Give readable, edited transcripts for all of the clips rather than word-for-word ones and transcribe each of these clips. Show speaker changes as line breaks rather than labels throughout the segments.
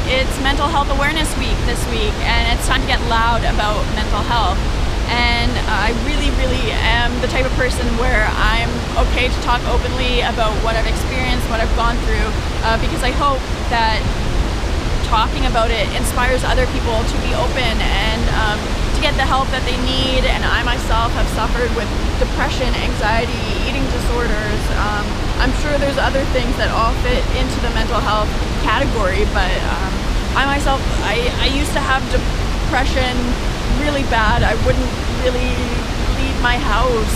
it's Mental Health Awareness Week this week, and it's time to get loud about mental health. And I really am the type of person where I'm okay to talk openly about what I've experienced, what I've gone through, because I hope that talking about it inspires other people to be open and to get the help that they need. And I myself have suffered with depression, anxiety, eating disorders. I'm sure there's other things that all fit into the mental health category, but I myself, I used to have depression really bad. I wouldn't really leave my house,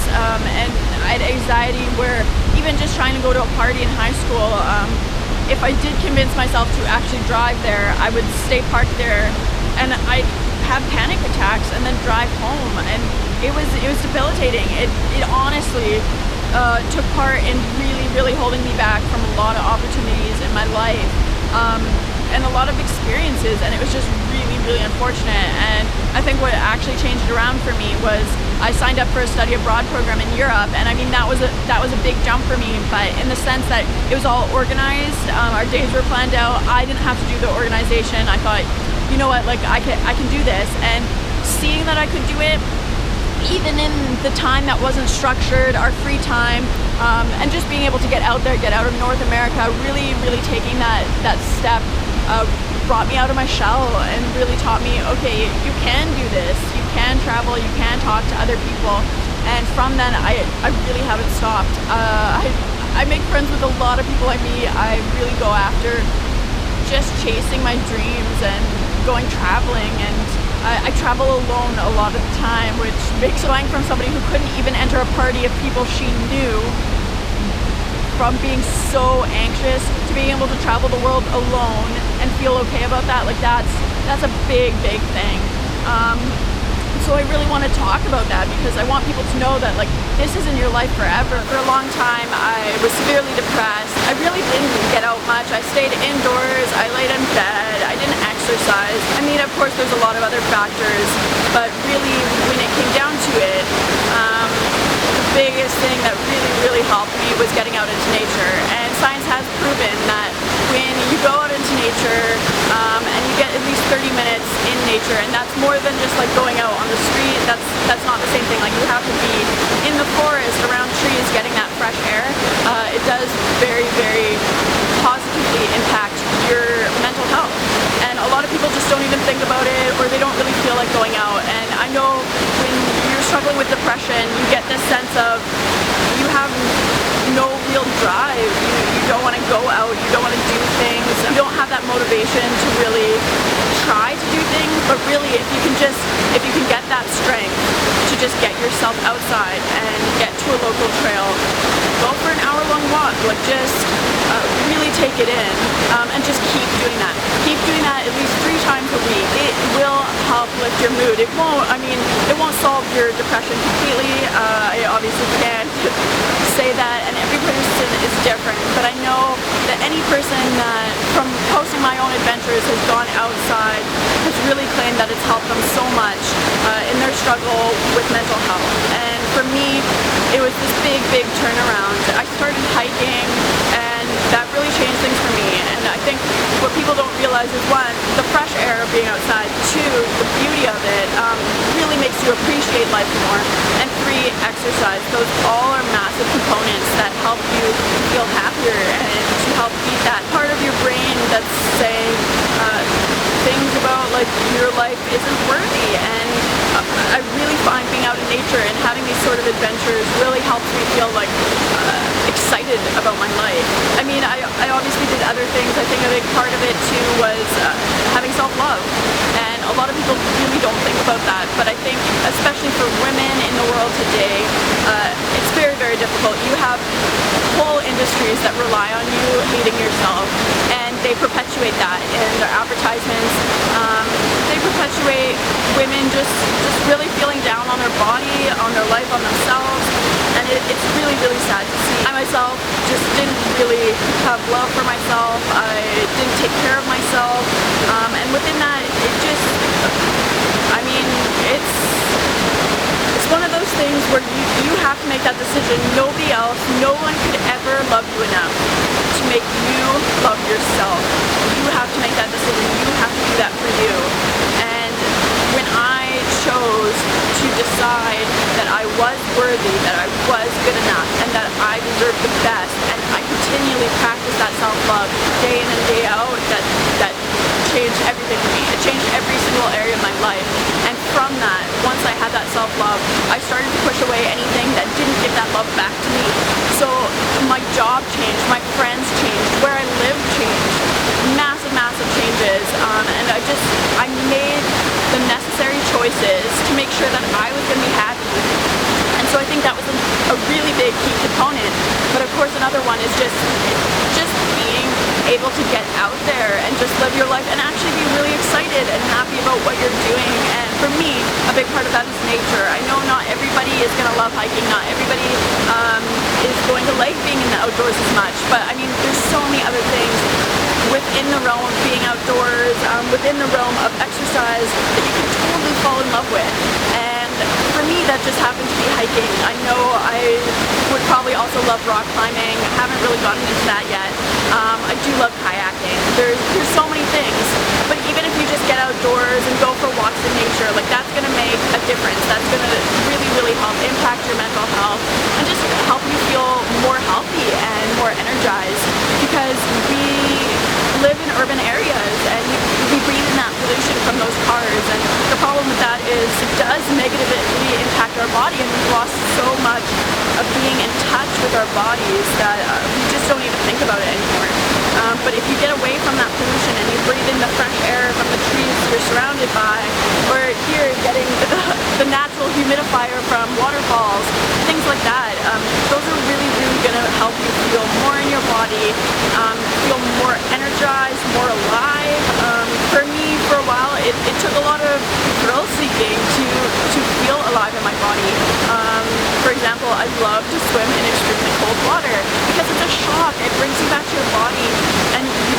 and I had anxiety where even just trying to go to a party in high school, if I did convince myself to actually drive there, I would stay parked there and I'd have panic attacks and then drive home, and it was debilitating. It honestly took part in really holding me back from a lot of opportunities in my life, and a lot of experiences, and it was just really unfortunate. And I think what actually changed it around for me was I signed up for a study abroad program in Europe, and I mean that was a big jump for me, but in the sense that it was all organized, our days were planned out, I didn't have to do the organization. I thought, you know what, like I can do this, and seeing that I could do it even in the time that wasn't structured, our free time, and just being able to get out there, get out of North America, really taking that step brought me out of my shell and really taught me, okay, you can do this, you can travel, you can talk to other people. And from then I really haven't stopped. I make friends with a lot of people I meet. I really go after just chasing my dreams and going traveling, and I travel alone a lot of the time, which makes going from somebody who couldn't even enter a party of people she knew, from being so anxious to being able to travel the world alone and feel okay about that. Like that's a big thing. So I really want to talk about that because I want people to know that like this isn't your life forever. For a long time I was severely depressed. I really didn't get out much. I stayed indoors, I laid in bed, I didn't exercise. I mean, of course there's a lot of other factors, but really when it came down to it, the biggest thing that really helped me was getting out into nature. And science has proven that when you go out into nature and you get at least 30 minutes in nature, and that's more than just like going out on the street, that's not the same thing. Like you have to be in the forest around trees getting that fresh air. It does very positively impact your mental health, and a lot of people just don't even think about it, or they don't really feel like going out. And I know when you're struggling with depression, you get this sense of you have no real drive, you don't want to go out, you don't want to do things, you don't have that motivation to really try to do things. But really, if you can get that strength to just get yourself outside and get to a local trail, go for an hour-long walk, like just really take it in, and just keep doing that. Keep doing that at least 3 times a week. It will help lift your mood. It won't solve your depression completely. I obviously can't say that, and every person is different, but I know that any person that from posting my own adventures has gone outside has really claimed that it's helped them so much in their struggle with mental health. And for me, it was this big turnaround. I started hiking, and that really changed things for me. And I think what people don't realize is, 1, the fresh air of being outside, 2, the beauty of it really makes you appreciate life more, and 3, exercise. Those all are massive components that help you feel happier and to help feed that part of your brain that's saying things about like your life isn't worthy. And I really find being out in nature and having these sort of adventures really helps me feel like excited about my life. I mean, I obviously did other things. I think a big part of it too was having self-love, and a lot of people really don't think about that, but I think especially for women in the world today, it's very difficult. You have whole industries that rely on you hating yourself, and they perpetuate that in their advertisements. They perpetuate women just really feeling down on their body, on their life, on themselves, and it's really sad to see. I myself just didn't really have love for myself. I didn't take care of myself, and within that, it just, I mean, it's one of those things where you have to make that decision. Nobody else, no one could ever love you enough to make you love yourself. You have have to make that decision. You have to do that for you. And when I chose to decide that I was worthy, that I was good enough, and that I deserved the best, and I continually practice that self-love day in and day out, that changed everything for me. It changed every single area of my life. And from that, once I had that self-love, I started to push away anything that didn't give that love back to me. So my job changed, my friends changed, where I lived changed. Massive, massive changes. And I made the necessary choices to make sure that I was going to be happy. And so I think that was a really big key component. But of course another one is just being able to get out there and just live your life and actually be really excited and happy about what you're doing. And for me, a big part of that is nature. I know not everybody is going to love hiking, not everybody is going to like being in the outdoors as much, but I mean there's so many other things within the realm of being outdoors, within the realm of exercise that you can totally fall in love with. And for me that just happened to be hiking. I know I would probably also love rock climbing. I haven't really gotten into that yet. I do love kayaking. There's so many things, but even if you just get outdoors and go for walks in nature, like that's going to make a difference. That's going to really, really help impact your mental health and just help you feel more healthy and more energized, because we live in urban areas and we breathe in that pollution from those cars, and the problem with that is it does negatively impact our body, and we've lost so much of being in touch with our bodies that we just don't even think about it anymore. But if you get away from that pollution and you breathe in the fresh air from the trees you're surrounded by, or here getting the natural humidifier from waterfalls, things like that, those are really, really going to help you feel more in your body, feel more energized, more alive. For me, for a while, it took a lot of thrill seeking to feel alive in my body. For example, I love to swim in extremely cold water because it's a shock. It brings you back to your body and you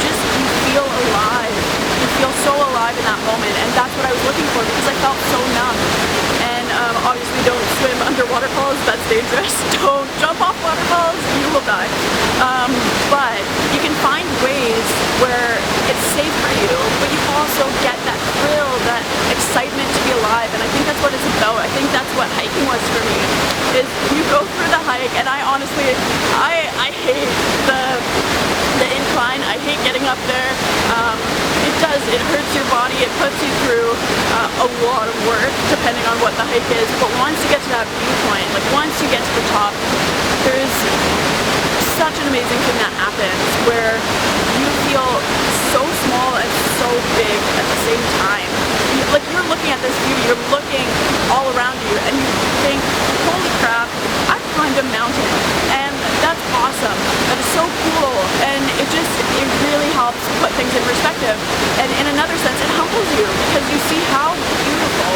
feel alive. You feel so alive in that moment, and that's what I was looking for because I felt so numb. And obviously don't swim under waterfalls, that's dangerous. Don't jump off waterfalls, you will die. But you can find ways where it's safe for you, but you also get that thrill, that excitement to be alive, and I think that's what it's about. I think that's what hiking was for me, is you go through the hike, and I honestly, I hate the incline. I hate getting up there. It hurts your body, it puts you through a lot of work depending on what the hike is, but once you get to that viewpoint, like once you get to the top, there's such an amazing thing that happens where you feel so small and so big at the same time. Like you're looking at this view, you're looking all around you and you think, holy crap, I've climbed a mountain, and that's awesome. That is so cool, and it really helps put things in perspective. And in another sense, it humbles you because you see how beautiful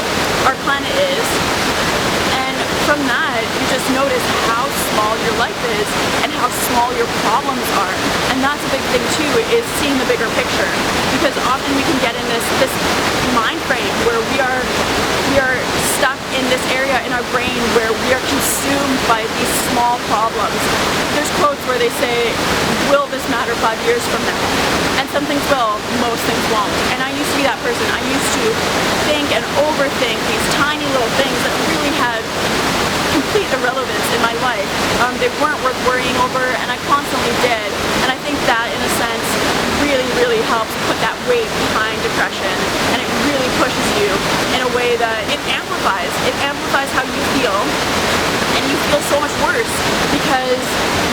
our planet is, and from that you just notice how small your life is and how small your problems are. And that's a big thing too, is seeing the bigger picture, because often we can get in this mind frame where we are stuck in this area in our brain where we are consumed by these small problems. There's quotes where they say, will this matter 5 years from now? And some things will, most things won't. And I used to be that person. I used to think and overthink these tiny little things that really had complete irrelevance in my life. They weren't worth worrying over, and I constantly did. And I think that, in a sense, really, really helps put that weight behind depression, and it really pushes you in a way that it amplifies. It amplifies how you feel, and you feel so much worse because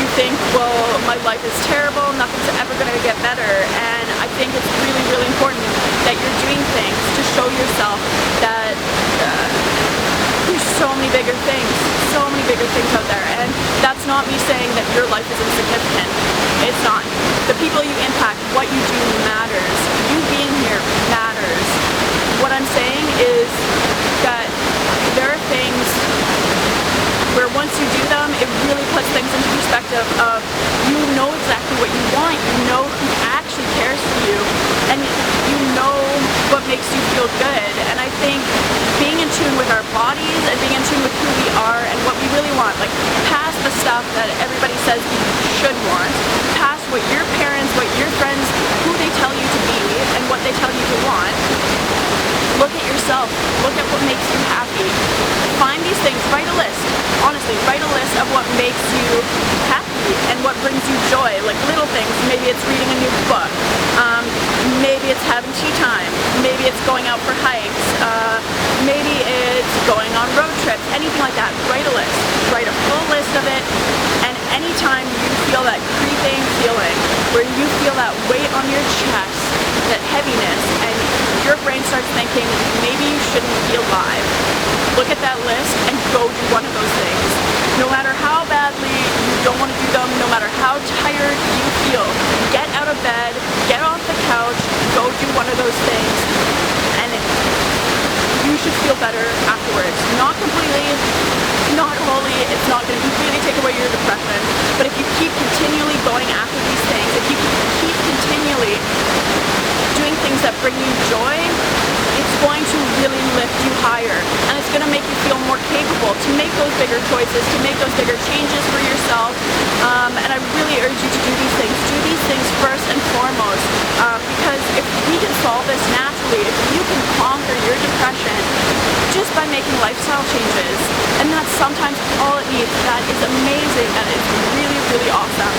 you think, well, my life is terrible, nothing's ever going to get better. And I think it's really, really important that you're doing things to show yourself that there's so many bigger things out there. And that's not me saying that your life is insignificant. It's not. The people you impact, what you do matters. You being here matters. What I'm saying is that there are things where once you do them, it really puts things into perspective of you know exactly what you want, you know who actually cares for you, and you know what makes you feel good. And I think being in tune with our bodies and being in tune with who we are and what we really want, like past the stuff that everybody says we should want, past what your parents, what your friends, who they tell you to be, makes you happy. Find these things, write a list. Honestly, write a list of what makes you happy and what brings you joy, like little things. Maybe it's reading a new book, maybe it's having tea time, maybe it's going out for hikes, maybe it's going on road trips, anything like that. Write a list, write a full list of it, and anytime you feel that creeping feeling where you feel that weight on your chest, that heaviness, and your brain starts thinking maybe you shouldn't be alive, look at that list and go do one of those things. No matter how badly you don't want to do them, no matter how tired you feel, get out of bed, get off the couch, go do one of those things, and you should feel better afterwards. Not completely, not wholly, it's not going to completely take away your depression, but if you keep continually going after these things, if you keep continually doing things that bring you joy, it's going to really lift you higher, and it's going to make you feel more capable to make those bigger choices, to make those bigger changes for yourself, and I really urge you to do these things. Do these things first and foremost, because if we can solve this naturally, if you can conquer your depression just by making lifestyle changes, and that's sometimes all it needs, that is amazing, that is really, really awesome,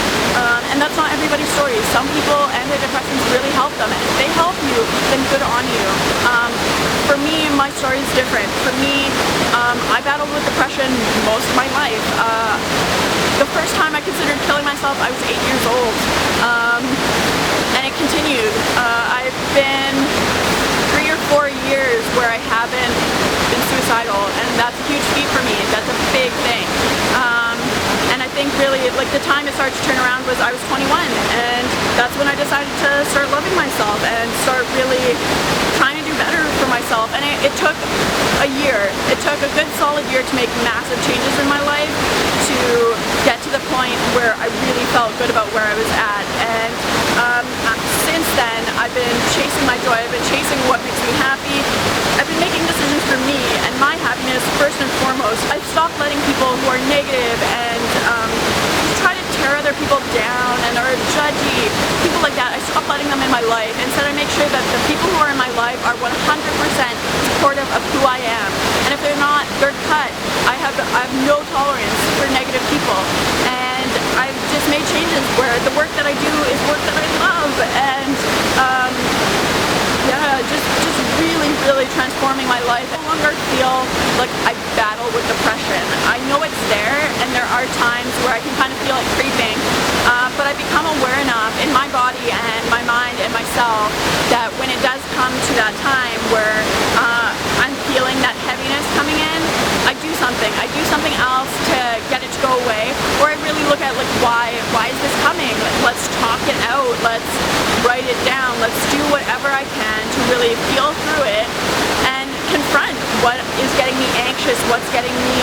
and that's not everybody's story. Some people, antidepressants really help them, and if they help you, then good on you. For me, my story is different. For me, I battled with depression most of my life. The first time I considered killing myself, I was 8 years old, and it continued. I've been 3 or 4 years where I haven't been suicidal, and that's a huge feat for me. That's a big thing. And I think really, like, the time it started to turn around was I was 21, and that's when I decided to start loving myself and start really trying to do better for myself. And it took a year. It took a good solid year to make massive changes in my life to get to the point where I really felt good about where I was at. And since then, I've been chasing my joy. I've been chasing what makes me happy. I've been making decisions for me and my happiness first and foremost. I've stopped letting people who are negative and try to tear other people down and are judgy, people like that, I stop letting them in my life. Instead, I make sure that the people who are in my life are 100% supportive of who I am. And if they're not, they're cut. I have no tolerance for negative people. And I've just made changes where the work that I do is work that I love. And yeah, just really, really transforming my life. I no longer feel like I battle with depression. I know it's there, and there are times where I can kind of feel it creeping, but I've become aware enough in my body and my mind and myself that when it does come to that time where I'm feeling that heaviness coming in, I do something. I do something else to get it to go away, or I really look at, like, why is this coming? Let's talk it out. Let's write it down. Let's do whatever I can to really feel through it and confront what is getting me anxious, what's getting me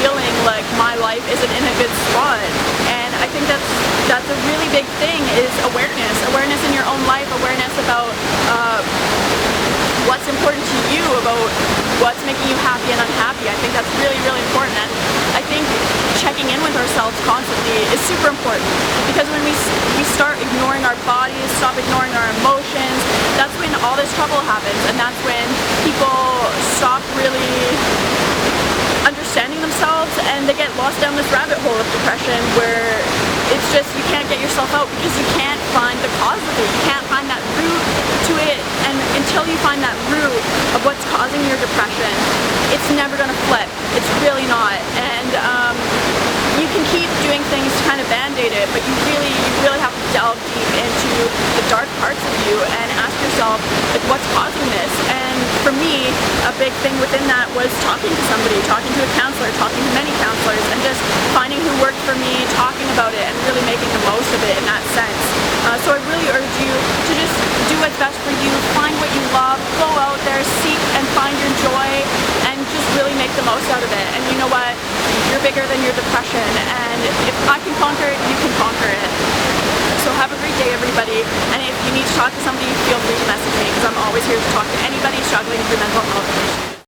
feeling like my life isn't in a good spot. And I think that's a really big thing, is awareness in your own life, awareness about what's important to you, about what's making you happy and unhappy. I think that's really, really important. And I think checking in with ourselves constantly is super important, because when we start ignoring our bodies, stop ignoring our emotions, that's when all this trouble happens, and that's when people stop really understanding themselves and they get lost down this rabbit hole of depression where it's just, you can't get yourself out because you can't find the cause of it. You can't find that root to it, and until you find that root of what's causing your depression, it's never going to flip. It's really not. And you can keep doing things to kind of band-aid it, but you really have to delve deep into the dark parts of you and ask yourself, like, what's causing this? And for me, a big thing within that was talking to somebody, talking to a counselor, talking to many counselors, and just finding who worked for me, talking about it, and really making the most of it in that sense. So I really urge you to just do what's best for you, find what you love, go out there, seek and find your joy, and just really make the most out of it. And you know what? You're bigger than your depression, and if I can conquer it, you can conquer it. So have a great day, everybody, and if you need to talk to somebody, feel free to message me, because I'm always here to talk to anybody struggling with mental health issues.